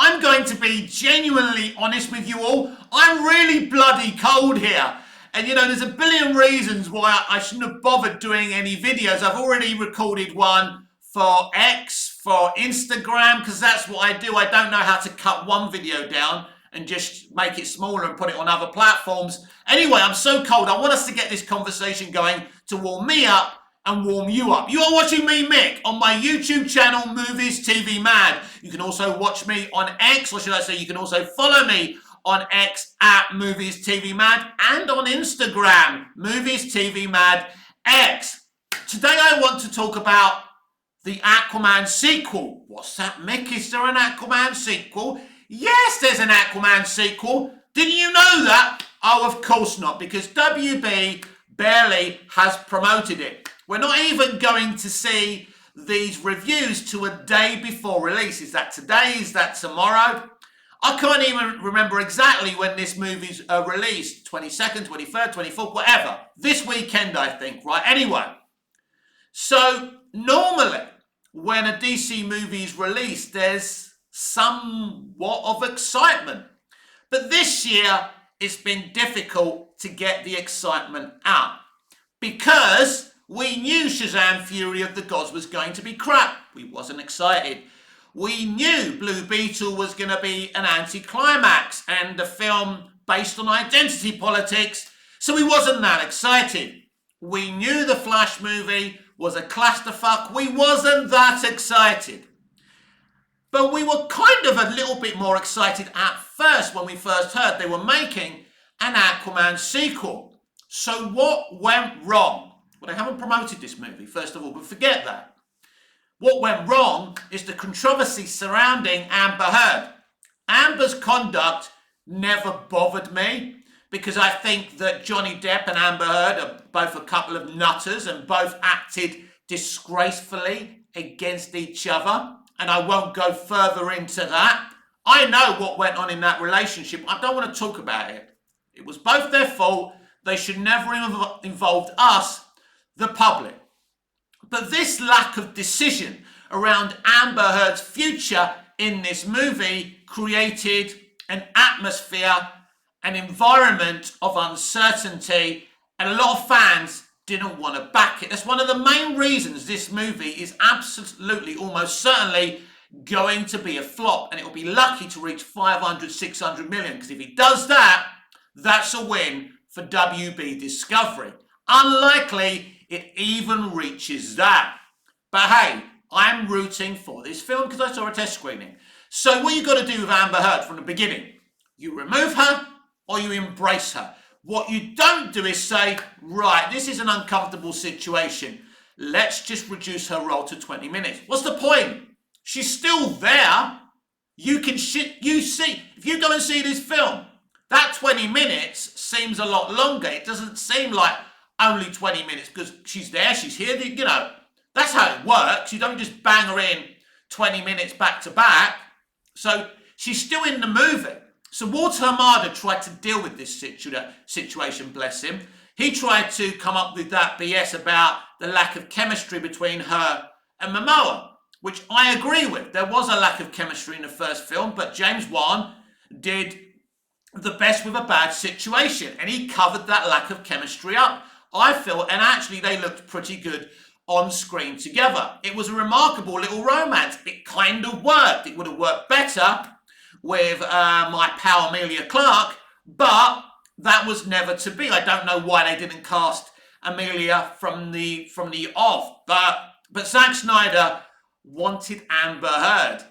I'm going to be genuinely honest with you all. I'm really bloody cold here. And you know, there's a billion reasons why I shouldn't have bothered doing any videos. I've already recorded one for X, for Instagram, because that's what I do. I don't know how to cut one video down and just make it smaller and put it on other platforms. Anyway, I'm so cold. I want us to get this conversation going to warm me up and warm you up. You are watching me, Mick, on my YouTube channel, Movies TV Mad. You can also watch me on X, or should I say you can also follow me on X at Movies TV Mad, and on Instagram, Movies TV Mad X. Today I want to talk about the Aquaman sequel. What's that, Mick? Is there an Aquaman sequel? Yes, there's an Aquaman sequel. Didn't you know that? Oh, of course not, because WB barely has promoted it. We're not even going to see these reviews to a day before release. Is that today? Is that tomorrow? I can't even remember exactly when this movie's released. 22nd, 23rd, 24th, whatever. This weekend, I think, right? Anyway, so normally when a DC movie is released, there's somewhat of excitement. But this year, it's been difficult to get the excitement out because we knew Shazam! Fury of the Gods was going to be crap. We wasn't excited. We knew Blue Beetle was going to be an anticlimax and a film based on identity politics, so we wasn't that excited. We knew the Flash movie was a clusterfuck. We wasn't that excited. But we were kind of a little bit more excited at first when we first heard they were making an Aquaman sequel. So what went wrong? Well, they haven't promoted this movie, first of all, but forget that. What went wrong is the controversy surrounding Amber Heard. Amber's conduct never bothered me because I think that Johnny Depp and Amber Heard are both a couple of nutters and both acted disgracefully against each other. And I won't go further into that. I know what went on in that relationship. I don't want to talk about it. It was both their fault. They should never have involved us, the public. But this lack of decision around Amber Heard's future in this movie created an atmosphere, an environment of uncertainty, and a lot of fans didn't want to back it. That's one of the main reasons this movie is absolutely, almost certainly going to be a flop, and it will be lucky to reach 500, 600 million, because if it does that, that's a win for WB Discovery. Unlikely it even reaches that. But hey, I'm rooting for this film because I saw a test screening. So what you got to do with Amber Heard from the beginning, you remove her or you embrace her. What you don't do is say, right, this is an uncomfortable situation. Let's just reduce her role to 20 minutes. What's the point? She's still there. You see, if you go and see this film, that 20 minutes seems a lot longer. It doesn't seem like only 20 minutes because she's there, she's here, you know. That's how it works. You don't just bang her in 20 minutes back to back. So she's still in the movie. So Walter Hamada tried to deal with this situation, bless him. He tried to come up with that BS about the lack of chemistry between her and Momoa, which I agree with. There was a lack of chemistry in the first film, but James Wan did the best with a bad situation, and he covered that lack of chemistry up, I feel, and actually they looked pretty good on screen together. It was a remarkable little romance. It kind of worked. It would have worked better with my pal Amelia Clarke, but that was never to be. I don't know why they didn't cast Amelia from the off, but Zack Snyder wanted Amber Heard.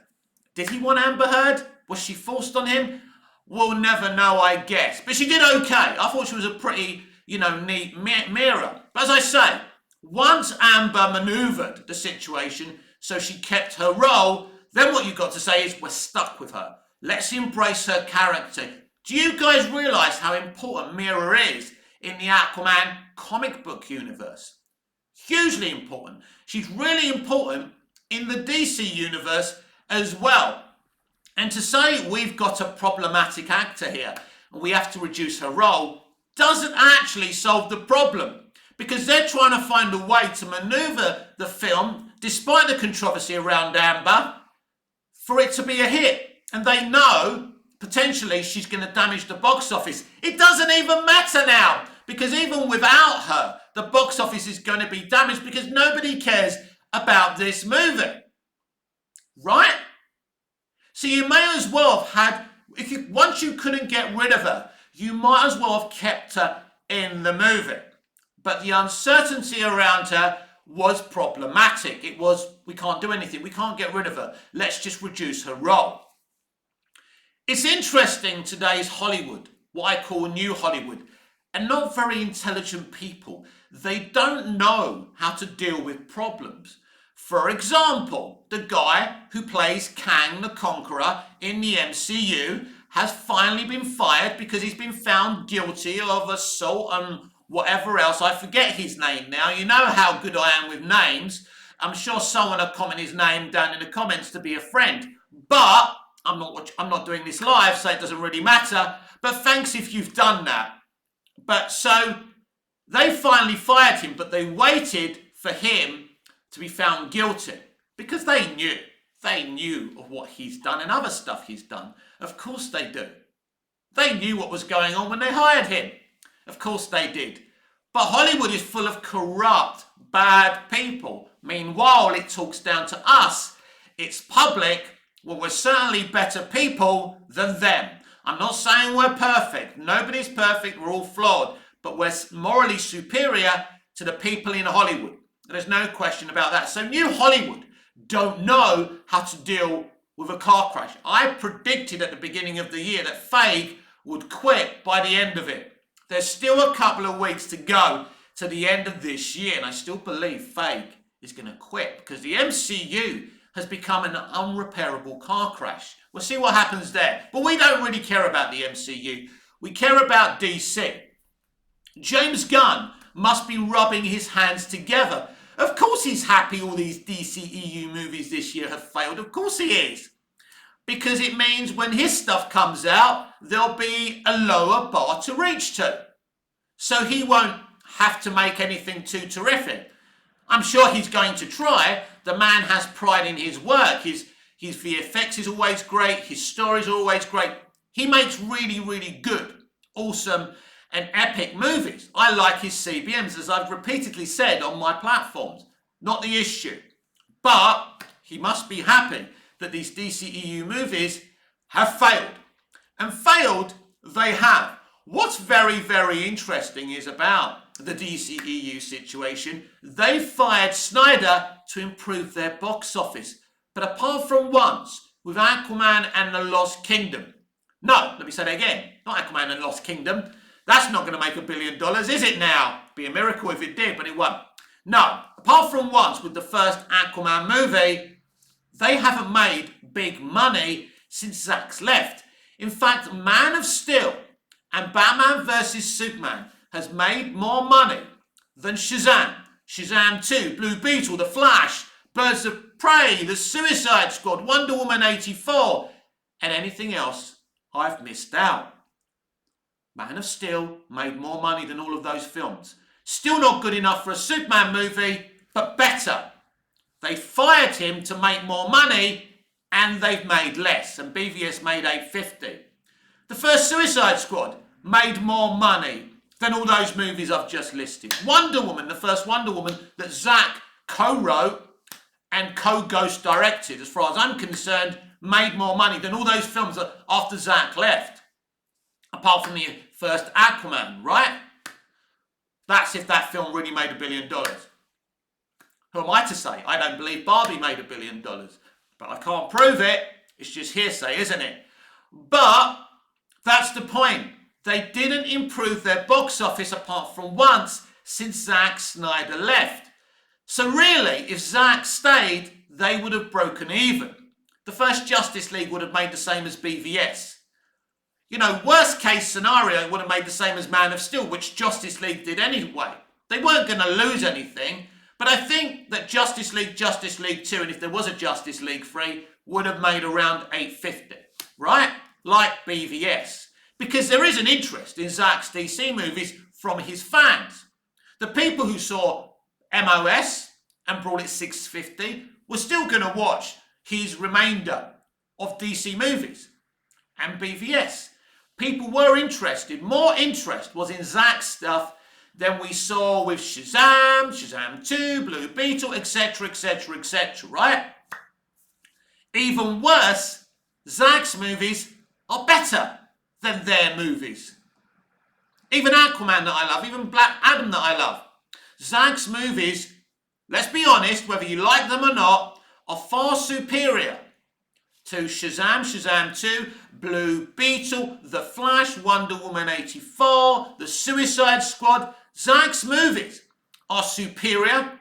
Did he want Amber Heard? Was she forced on him? We'll never know, I guess. But she did okay. I thought she was a pretty, neat mirror. But as I say, once Amber manoeuvred the situation so she kept her role, then what you've got to say is we're stuck with her. Let's embrace her character. Do you guys realise how important Mira is in the Aquaman comic book universe? Hugely important. She's really important in the DC universe as well. And to say we've got a problematic actor here and we have to reduce her role doesn't actually solve the problem, because they're trying to find a way to manoeuvre the film, despite the controversy around Amber, for it to be a hit. and they know potentially she's going to damage the box office. It doesn't even matter now, because even without her, the box office is going to be damaged because nobody cares about this movie. Right? So you may as well have had, once you couldn't get rid of her, you might as well have kept her in the movie. But the uncertainty around her was problematic. It was, we can't do anything, we can't get rid of her, let's just reduce her role. It's interesting, today's Hollywood, what I call new Hollywood, and not very intelligent people. They don't know how to deal with problems. For example, the guy who plays Kang the Conqueror in the MCU has finally been fired because he's been found guilty of assault and whatever else. I forget his name now. You know how good I am with names. I'm sure someone will comment his name down in the comments to be a friend. But I'm not doing this live, so it doesn't really matter. But thanks if you've done that. But so they finally fired him, but they waited for him to be found guilty because they knew of what he's done and other stuff he's done. Of course they do. They knew what was going on when they hired him. Of course they did. But Hollywood is full of corrupt, bad people. Meanwhile, it talks down to us. It's public. Well, we're certainly better people than them. I'm not saying we're perfect. Nobody's perfect. We're all flawed. But we're morally superior to the people in Hollywood. There's no question about that. So New Hollywood don't know how to deal with a car crash. I predicted at the beginning of the year that Feige would quit by the end of it. There's still a couple of weeks to go to the end of this year, and I still believe Feige is going to quit because the MCU has become an unrepairable car crash. We'll see what happens there. But we don't really care about the MCU. We care about DC. James Gunn must be rubbing his hands together. Of course he's happy all these DCEU movies this year have failed. Of course he is. Because it means when his stuff comes out, there'll be a lower bar to reach to. So he won't have to make anything too terrific. I'm sure he's going to try. The man has pride in his work. His VFX is always great. His stories are always great. He makes really, really good, awesome, and epic movies. I like his CBMs, as I've repeatedly said on my platforms. Not the issue. But he must be happy that these DCEU movies have failed. And failed they have. What's very, very interesting is about the DCEU situation. They fired Snyder to improve their box office. But apart from once, with Aquaman and the Lost Kingdom. No, let me say that again. Not Aquaman and Lost Kingdom. That's not going to make $1 billion, is it now? Be a miracle if it did, but it won't. No, apart from once with the first Aquaman movie, they haven't made big money since Zack's left. In fact, Man of Steel and Batman vs Superman has made more money than Shazam, Shazam 2, Blue Beetle, The Flash, Birds of Prey, The Suicide Squad, Wonder Woman 84, and anything else I've missed out. Man of Steel made more money than all of those films. Still not good enough for a Superman movie, but better. They fired him to make more money, and they've made less, and BVS made $850. The first Suicide Squad made more money than all those movies I've just listed. Wonder Woman, the first Wonder Woman that Zack co-wrote and co-ghost directed, as far as I'm concerned, made more money than all those films that after Zack left. Apart from the first Aquaman, right? That's if that film really made $1 billion. Who am I to say? I don't believe Barbie made $1 billion. But I can't prove it. It's just hearsay, isn't it? But that's the point. They didn't improve their box office apart from once since Zack Snyder left. So really, if Zack stayed, they would have broken even. The first Justice League would have made the same as BVS. You know, worst case scenario, it would have made the same as Man of Steel, which Justice League did anyway. They weren't going to lose anything, but I think that Justice League 2, and if there was a Justice League 3, would have made around $850, right? Like BVS. Because there is an interest in Zack's DC movies from his fans. The people who saw MOS and brought it $650 were still going to watch his remainder of DC movies and BVS. People were interested. More interest was in Zack's stuff than we saw with Shazam, Shazam 2, Blue Beetle, etc., etc., etc., right? Even worse, Zack's movies are better than their movies. Even Aquaman that I love, even Black Adam that I love. Zack's movies, let's be honest, whether you like them or not, are far superior to Shazam, Shazam 2, Blue Beetle, The Flash, Wonder Woman 84, The Suicide Squad. Zack's movies are superior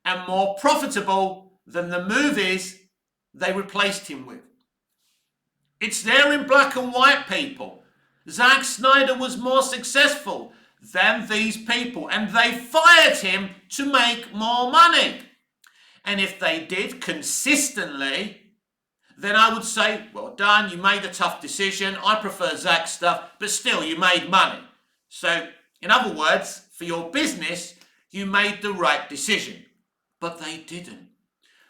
and more profitable than the movies they replaced him with. It's there in black and white, people. Zack Snyder was more successful than these people, and they fired him to make more money. And if they did consistently, then I would say, well done, you made a tough decision. I prefer Zack's stuff, but still, you made money. So, in other words, for your business, you made the right decision. But they didn't.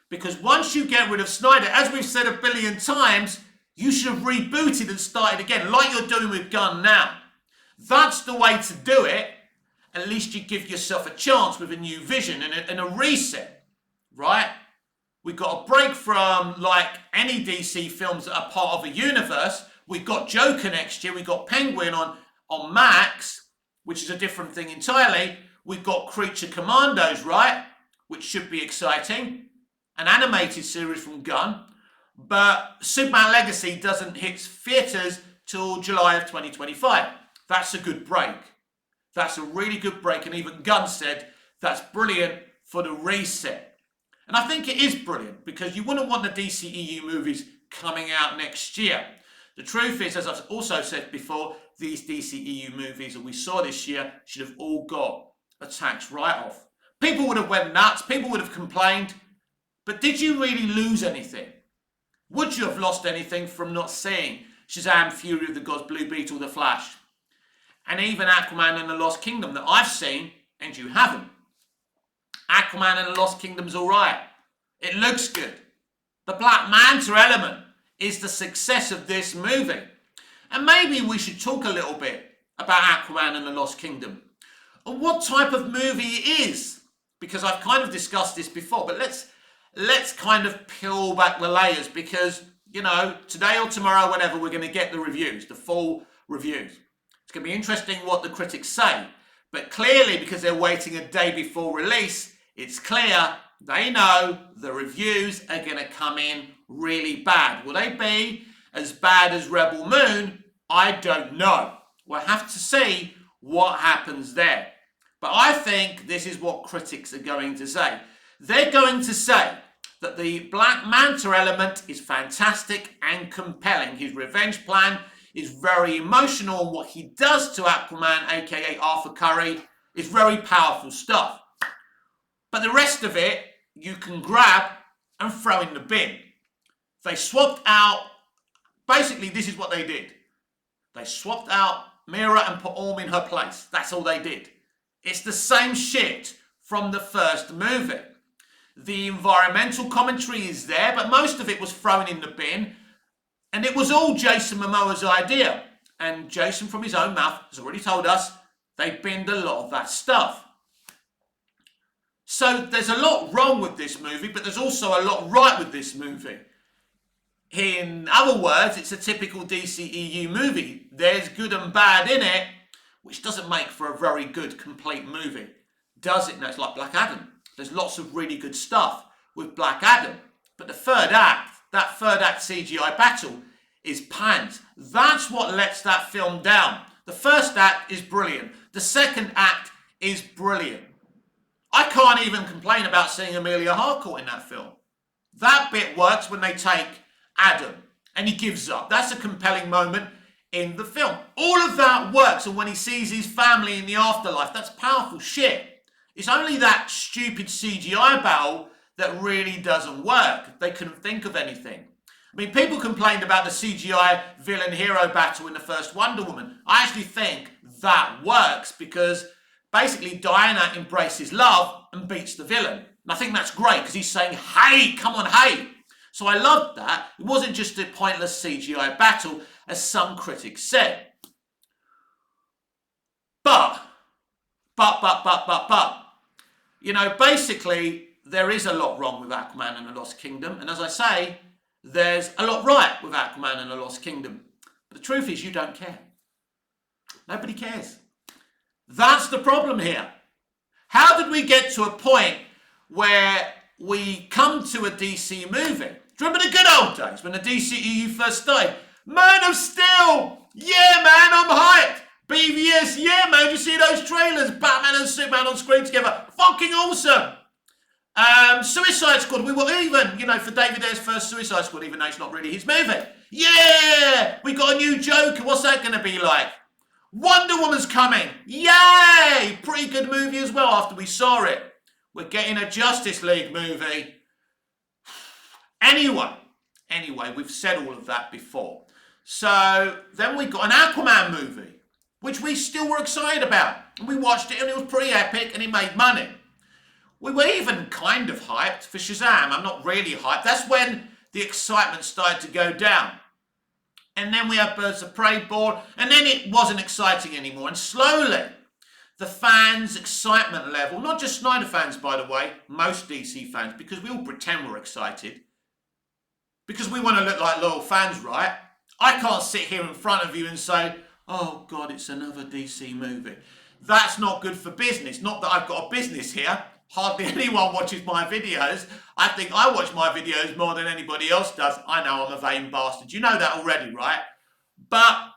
Because once you get rid of Snyder, as we've said a billion times, you should have rebooted and started again, like you're doing with Gunn now. That's the way to do it. At least you give yourself a chance with a new vision and a reset, right? We've got a break from, like, any DC films that are part of a universe. We've got Joker next year. We've got Penguin on Max, which is a different thing entirely. We've got Creature Commandos, right? Which should be exciting. An animated series from Gunn. But Superman Legacy doesn't hit theatres till July of 2025. That's a good break. That's a really good break. And even Gunn said that's brilliant for the reset. And I think it is brilliant because you wouldn't want the DCEU movies coming out next year. The truth is, as I've also said before, these DCEU movies that we saw this year should have all got a tax write-off. People would have went nuts. People would have complained. But did you really lose anything? Would you have lost anything from not seeing Shazam, Fury of the Gods, Blue Beetle, The Flash? And even Aquaman and the Lost Kingdom that I've seen and you haven't. Aquaman and the Lost Kingdom's alright. It looks good. The Black Manta element is the success of this movie. And maybe we should talk a little bit about Aquaman and the Lost Kingdom. And what type of movie it is. Because I've kind of discussed this before, but let's kind of peel back the layers because, you know, today or tomorrow, whenever, we're going to get the reviews, the full reviews. It's going to be interesting what the critics say. But clearly, because they're waiting a day before release, it's clear they know the reviews are going to come in really bad. Will they be as bad as Rebel Moon? I don't know. We'll have to see what happens there. But I think this is what critics are going to say. They're going to say that the Black Manta element is fantastic and compelling. His revenge plan is very emotional, and what he does to Aquaman, aka Arthur Curry, is very powerful stuff. But the rest of it, you can grab and throw in the bin. They swapped out, basically this is what they did. They swapped out Mira and put Orm in her place. That's all they did. It's the same shit from the first movie. The environmental commentary is there, but most of it was thrown in the bin. And it was all Jason Momoa's idea. And Jason, from his own mouth, has already told us they binned a lot of that stuff. So there's a lot wrong with this movie, but there's also a lot right with this movie. In other words, it's a typical DCEU movie. There's good and bad in it, which doesn't make for a very good, complete movie. Does it? No, it's like Black Adam. There's lots of really good stuff with Black Adam. But the third act, that third act CGI battle is pants. That's what lets that film down. The first act is brilliant. The second act is brilliant. I can't even complain about seeing Amelia Harcourt in that film. That bit works when they take Adam and he gives up. That's a compelling moment in the film. All of that works, and when he sees his family in the afterlife, that's powerful shit. It's only that stupid CGI battle that really doesn't work. They couldn't think of anything. I mean, people complained about the CGI villain-hero battle in the first Wonder Woman. I actually think that works because basically Diana embraces love and beats the villain. And I think that's great because he's saying, hey, come on, hey. So I loved that. It wasn't just a pointless CGI battle, as some critics said. But, you know, basically, there is a lot wrong with Aquaman and the Lost Kingdom. And as I say, there's a lot right with Aquaman and the Lost Kingdom. But the truth is, you don't care. Nobody cares. That's the problem here. How did we get to a point where we come to a DC movie? Do you remember the good old days when the DCEU first started? Man of Steel! Yeah, man, I'm hyped! BVS, yeah, man, you see those trailers? Batman and Superman on screen together. Fucking awesome! Suicide Squad, we were even, you know, for David Ayer's first Suicide Squad, even though it's not really his movie. Yeah! We got a new Joker, what's that going to be like? Wonder Woman's coming! Yay! Pretty good movie as well after we saw it. We're getting a Justice League movie. Anyway, we've said all of that before. So then we got an Aquaman movie, which we still were excited about. And we watched it and it was pretty epic and it made money. We were even kind of hyped for Shazam. I'm not really hyped. That's when the excitement started to go down. And then we had Birds of Prey born, and then it wasn't exciting anymore. And slowly, the fans' excitement level, not just Snyder fans, by the way, most DC fans, because we all pretend we're excited, because we want to look like loyal fans, right? I can't sit here in front of you and say, oh God, it's another DC movie. That's not good for business. Not that I've got a business here. Hardly anyone watches my videos. I think I watch my videos more than anybody else does. I know I'm a vain bastard. You know that already, right? But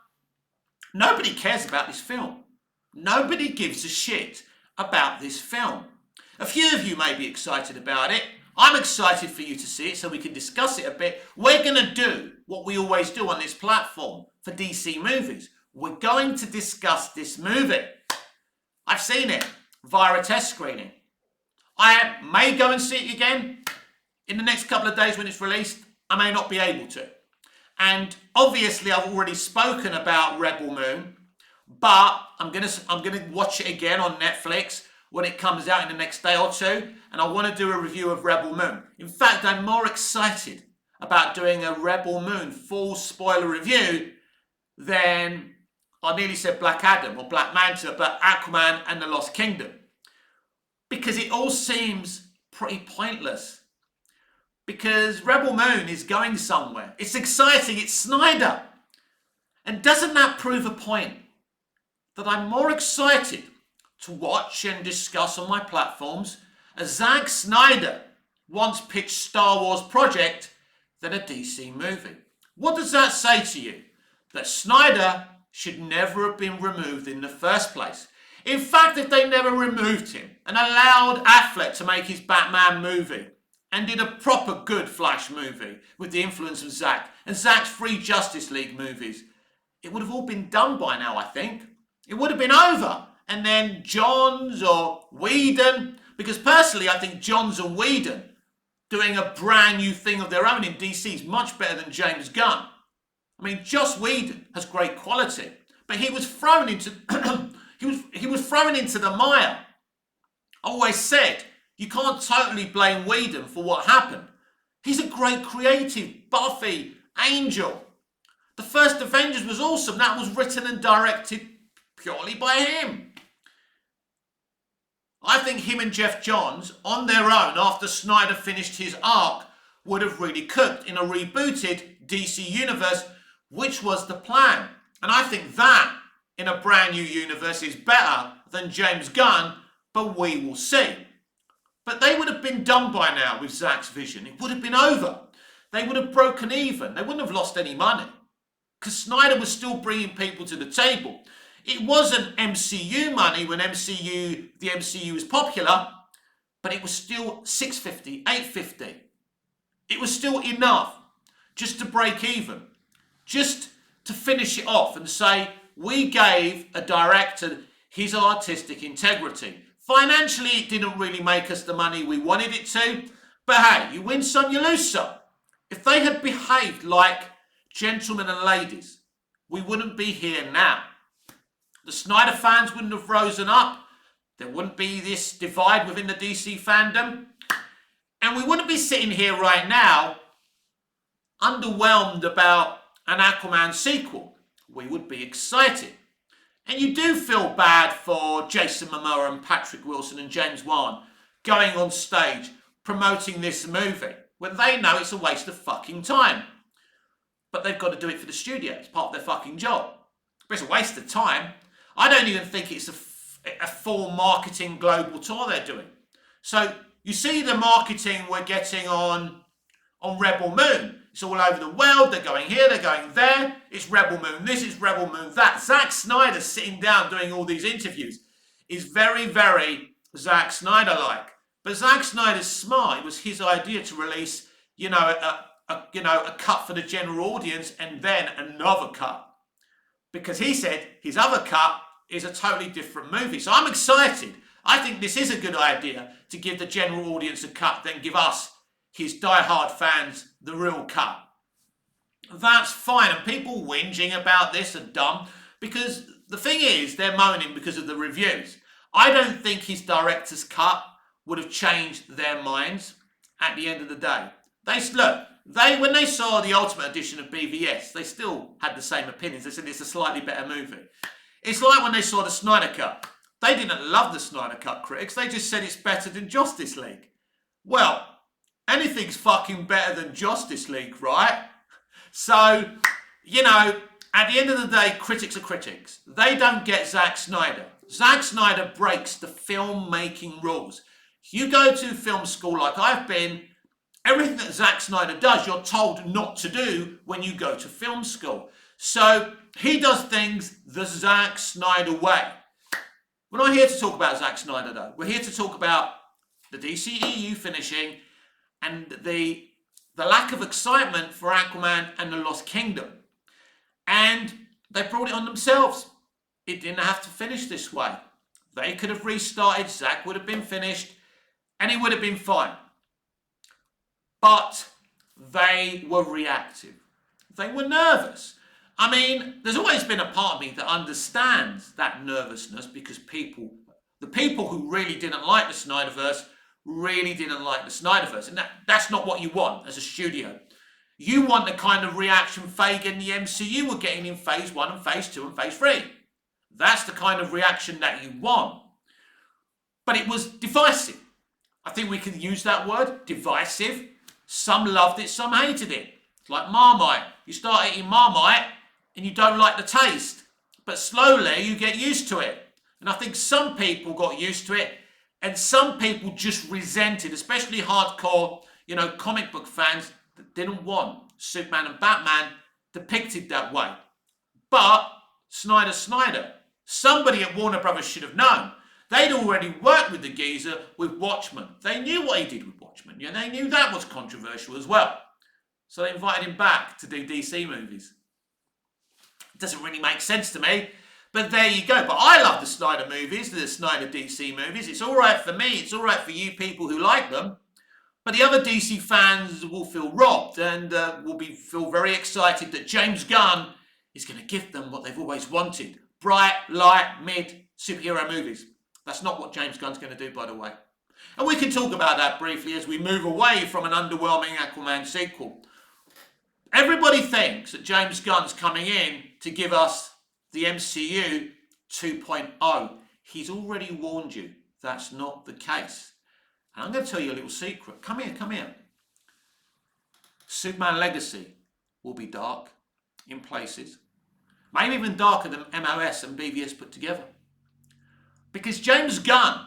nobody cares about this film. Nobody gives a shit about this film. A few of you may be excited about it. I'm excited for you to see it so we can discuss it a bit. We're going to do what we always do on this platform for DC movies. We're going to discuss this movie. I've seen it via a test screening. I may go and see it again in the next couple of days when it's released. I may not be able to. And obviously I've already spoken about Rebel Moon, but I'm gonna watch it again on Netflix when it comes out in the next day or two, and I want to do a review of Rebel Moon. In fact, I'm more excited about doing a Rebel Moon full spoiler review than, I nearly said Black Adam or Black Manta, but Aquaman and the Lost Kingdom. Because it all seems pretty pointless. Because Rebel Moon is going somewhere. It's exciting, it's Snyder. And doesn't that prove a point? That I'm more excited to watch and discuss on my platforms a Zack Snyder once pitched Star Wars project than a DC movie. What does that say to you? That Snyder should never have been removed in the first place. In fact, if they never removed him and allowed Affleck to make his Batman movie and did a proper good Flash movie with the influence of Zack and Zack's free Justice League movies, it would have all been done by now, I think. It would have been over. And then Johns or Whedon, because personally I think Johns and Whedon doing a brand new thing of their own in DC is much better than James Gunn. I mean, Joss Whedon has great quality, but he was thrown into he was thrown into the mire. I always said you can't totally blame Whedon for what happened. He's a great creative, Buffy, Angel. The first Avengers was awesome. That was written and directed purely by him. I think him and Jeff Johns, on their own, after Snyder finished his arc, would have really cooked in a rebooted DC universe, which was the plan. And I think that, in a brand new universe, is better than James Gunn, but we will see. But they would have been done by now with Zack's vision. It would have been over. They would have broken even. They wouldn't have lost any money. Because Snyder was still bringing people to the table. It wasn't MCU money when the MCU was popular, but it was still $650, $850. It was still enough just to break even, just to finish it off and say, we gave a director his artistic integrity. Financially, it didn't really make us the money we wanted it to, but hey, you win some, you lose some. If they had behaved like gentlemen and ladies, we wouldn't be here now. The Snyder fans wouldn't have risen up. There wouldn't be this divide within the DC fandom. And we wouldn't be sitting here right now underwhelmed about an Aquaman sequel. We would be excited. And you do feel bad for Jason Momoa and Patrick Wilson and James Wan going on stage promoting this movie when they know it's a waste of fucking time. But they've got to do it for the studio. It's part of their fucking job. But it's a waste of time. I don't even think it's a full marketing global tour they're doing. So you see the marketing we're getting on Rebel Moon. It's all over the world. They're going here, they're going there. It's Rebel Moon this, it's Rebel Moon that. Zack Snyder sitting down doing all these interviews is very, very Zack Snyder-like. But Zack Snyder's smart. It was his idea to release, a cut for the general audience and then another cut. Because he said his other cut is a totally different movie. So I'm excited. I think this is a good idea to give the general audience a cut, then give us, his diehard fans, the real cut. That's fine. And people whinging about this are dumb because the thing is, they're moaning because of the reviews. I don't think his director's cut would have changed their minds at the end of the day. When they saw the Ultimate Edition of BVS, they still had the same opinions. They said it's a slightly better movie. It's like when they saw the Snyder Cut. They didn't love the Snyder Cut, critics. They just said it's better than Justice League. Well, anything's fucking better than Justice League, right? So, at the end of the day, critics are critics. They don't get Zack Snyder. Zack Snyder breaks the filmmaking rules. You go to film school like I've been, everything that Zack Snyder does, you're told not to do when you go to film school. So he does things the Zack Snyder way. We're not here to talk about Zack Snyder, though. We're here to talk about the DCEU finishing and the lack of excitement for Aquaman and the Lost Kingdom. And they brought it on themselves. It didn't have to finish this way. They could have restarted, Zack would have been finished, and it would have been fine. But they were reactive. They were nervous. I mean, there's always been a part of me that understands that nervousness because the people who really didn't like the Snyderverse really didn't like the Snyderverse. And that's not what you want as a studio. You want the kind of reaction Feige and the MCU were getting in Phase 1 and Phase 2 and Phase 3. That's the kind of reaction that you want. But it was divisive. I think we can use that word, divisive. Some loved it, some hated it. It's like Marmite. You start eating Marmite and you don't like the taste. But slowly you get used to it. And I think some people got used to it and some people just resented, especially hardcore, comic book fans that didn't want Superman and Batman depicted that way. But Snyder, somebody at Warner Brothers should have known. They'd already worked with the geezer with Watchmen. They knew what he did with Watchmen. They knew that was controversial as well. So they invited him back to do DC movies. It doesn't really make sense to me, but there you go. But I love the Snyder movies, the Snyder DC movies. It's all right for me. It's all right for you people who like them. But the other DC fans will feel robbed and will feel very excited that James Gunn is going to give them what they've always wanted. Bright, light, mid superhero movies. That's not what James Gunn's going to do, by the way. And we can talk about that briefly as we move away from an underwhelming Aquaman sequel. Everybody thinks that James Gunn's coming in to give us the MCU 2.0. He's already warned you that's not the case. And I'm going to tell you a little secret. Come here. Superman Legacy will be dark in places. Maybe even darker than MOS and BVS put together. Because James Gunn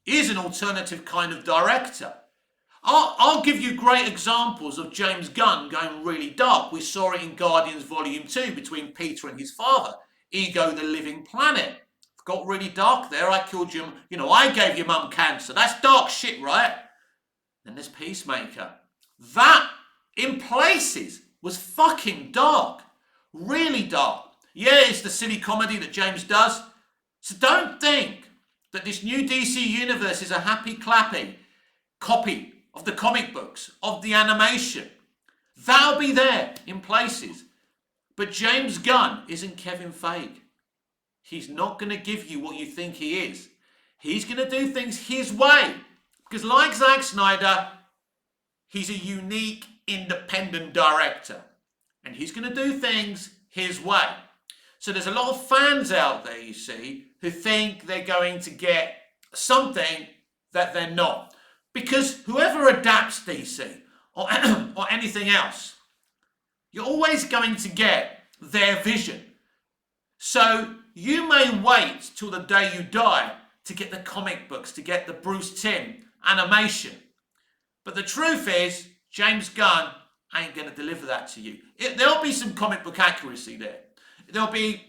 is an alternative kind of director. I'll give you great examples of James Gunn going really dark. We saw it in Guardians Volume 2 between Peter and his father. Ego the Living Planet. Got really dark there. I killed you. I gave your mum cancer. That's dark shit, right? Then there's Peacemaker. That, in places, was fucking dark. Really dark. Yeah, it's the silly comedy that James does. So don't think that this new DC universe is a happy-clappy copy of the comic books, of the animation. That'll be there in places. But James Gunn isn't Kevin Feige. He's not going to give you what you think he is. He's going to do things his way. Because like Zack Snyder, he's a unique independent director. And he's going to do things his way. So there's a lot of fans out there, you see, who think they're going to get something that they're not. Because whoever adapts DC or anything else, you're always going to get their vision. So you may wait till the day you die to get the comic books, to get the Bruce Timm animation. But the truth is, James Gunn ain't going to deliver that to you. There'll be some comic book accuracy there. There'll be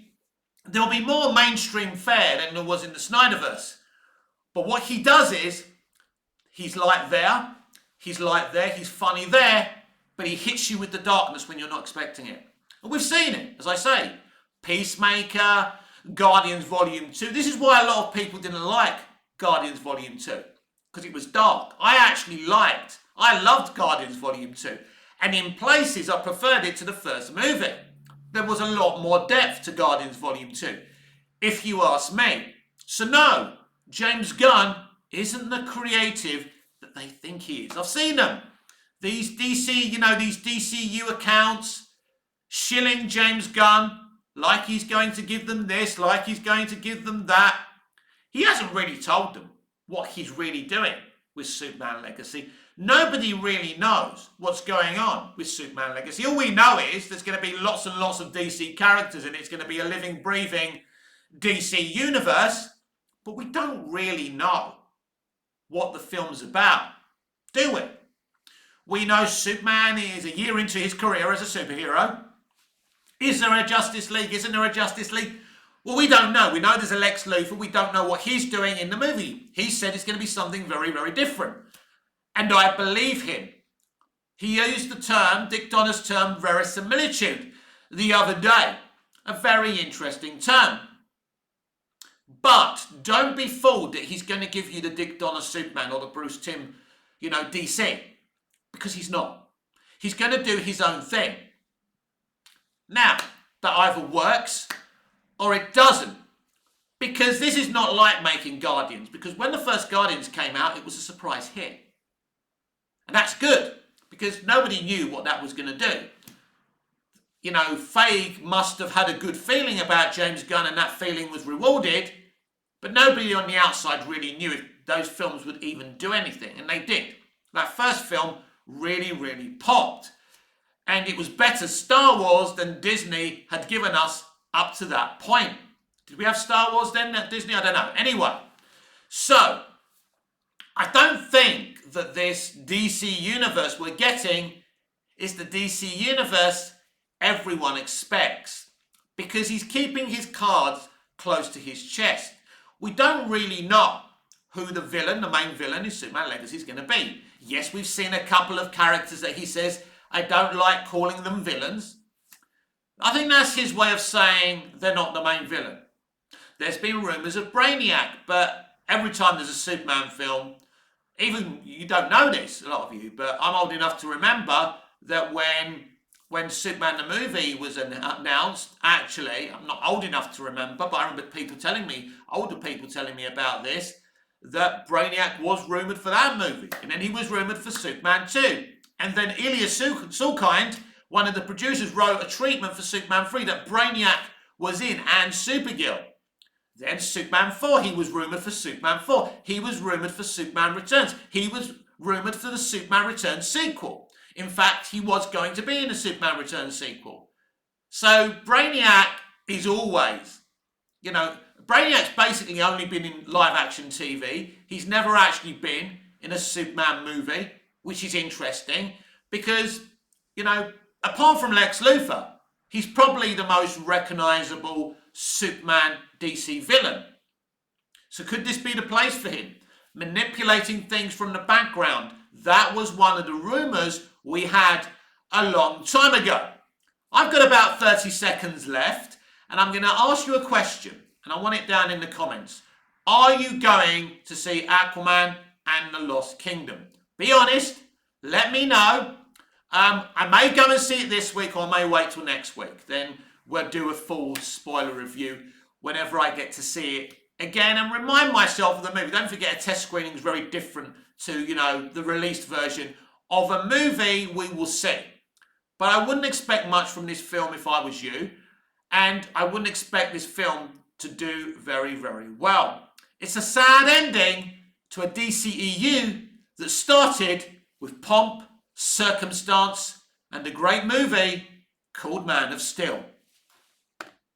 more mainstream fare than there was in the Snyderverse. But what he does is, he's light there, he's funny there, but he hits you with the darkness when you're not expecting it. And we've seen it, as I say. Peacemaker, Guardians Volume 2. This is why a lot of people didn't like Guardians Volume 2. Because it was dark. I loved Guardians Volume 2. And in places, I preferred it to the first movie. There was a lot more depth to Guardians Volume 2, if you ask me. So no, James Gunn isn't the creative that they think he is. I've seen them. These DCU accounts shilling James Gunn like he's going to give them this, like he's going to give them that. He hasn't really told them what he's really doing with Superman Legacy. Nobody really knows what's going on with Superman Legacy. All we know is there's going to be lots and lots of DC characters and it's going to be a living, breathing DC universe. But we don't really know what the film's about, do we? We know Superman is a year into his career as a superhero. Is there a Justice League? Isn't there a Justice League? Well, we don't know. We know there's a Lex Luthor. We don't know what he's doing in the movie. He said it's going to be something very, very different. And I believe him. He used the term, Dick Donner's term, verisimilitude, the other day. A very interesting term. But don't be fooled that he's going to give you the Dick Donner Superman or the Bruce Timm, DC. Because he's not. He's going to do his own thing. Now, that either works or it doesn't. Because this is not like making Guardians. Because when the first Guardians came out, it was a surprise hit. And that's good. Because nobody knew what that was going to do. Feige must have had a good feeling about James Gunn and that feeling was rewarded. But nobody on the outside really knew if those films would even do anything. And they did. That first film really, really popped. And it was better Star Wars than Disney had given us up to that point. Did we have Star Wars then at Disney? I don't know. Anyway, so I don't think that this DC universe we're getting is the DC universe everyone expects. Because he's keeping his cards close to his chest. We don't really know who the main villain in Superman Legacy is going to be. Yes, we've seen a couple of characters that he says, I don't like calling them villains. I think that's his way of saying they're not the main villain. There's been rumours of Brainiac, but every time there's a Superman film, even you don't know this, a lot of you, but I'm old enough to remember that when Superman the movie was announced, actually, I'm not old enough to remember, but I remember older people telling me about this, that Brainiac was rumoured for that movie. And then he was rumoured for Superman 2. And then Ilya Sulkind, one of the producers, wrote a treatment for Superman 3 that Brainiac was in and Supergirl. Then Superman 4, he was rumoured for Superman 4. He was rumoured for Superman Returns. He was rumoured for the Superman Returns sequel. In fact, he was going to be in the Superman Returns sequel. So Brainiac is always, Brainiac's basically only been in live action TV. He's never actually been in a Superman movie, which is interesting because, apart from Lex Luthor, he's probably the most recognisable Superman DC villain. So could this be the place for him? Manipulating things from the background. That was one of the rumours we had a long time ago. I've got about 30 seconds left and I'm going to ask you a question and I want it down in the comments. Are you going to see Aquaman and the Lost Kingdom? Be honest. Let me know. I may go and see it this week or I may wait till next week. Then we'll do a full spoiler review whenever I get to see it again and remind myself of the movie. Don't forget a test screening is very different to, the released version of a movie we will see. But I wouldn't expect much from this film if I was you, and I wouldn't expect this film to do very, very well. It's a sad ending to a DCEU that started with pomp, circumstance, and a great movie called Man of Steel.